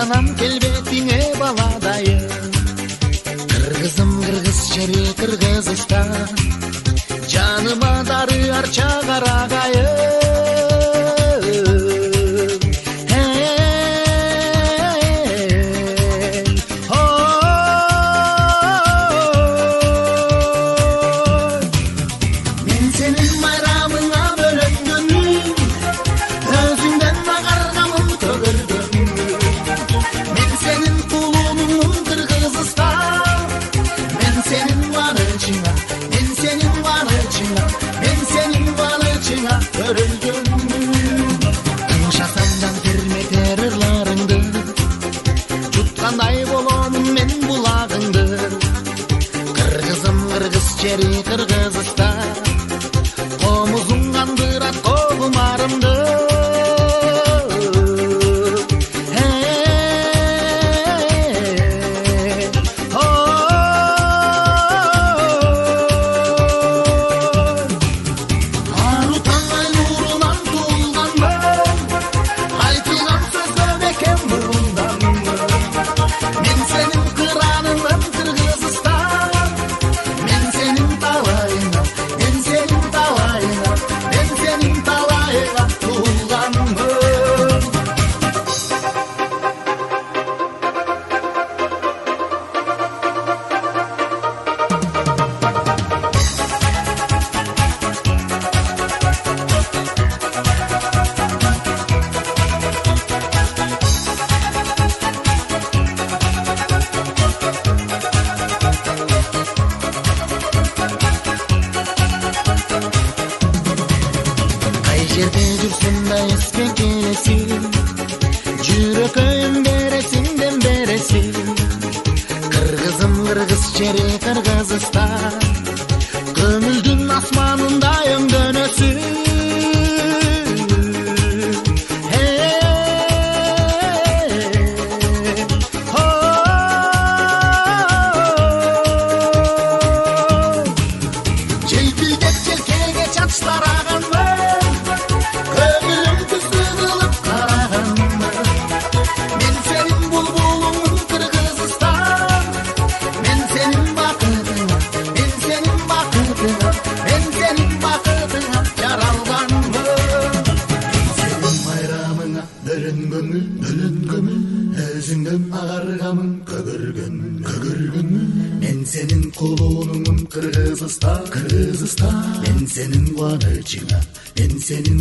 Ышанам келбетиңе баладайым, кыргызым кыргыз жери Кыргызстан, жаныма дары арча карагайым. Тыңшасамдан терметер ырларыңды, жуткандай боломун мен булагыңды. Кыргызым кыргыз жери Кыргызстан, комузуң кандырат когумарымды. Жерде жүрсем да еске келесің, жүрөкөйүм бересиң дем бересиң. Кыргызым кыргыз жери Кыргызстан, көңүлдүн асманында өңдөнөсүң. Желпилдеп желкеге чачтараган өзүңдөн агаргамын көгөргөн. Мен сенин кулунумун Кыргызстан, мен сенин кубанычыңа, мен сенин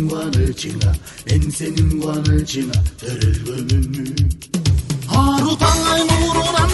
кубанычыңа төрөлгөнмүн. Ару таң ай нурунан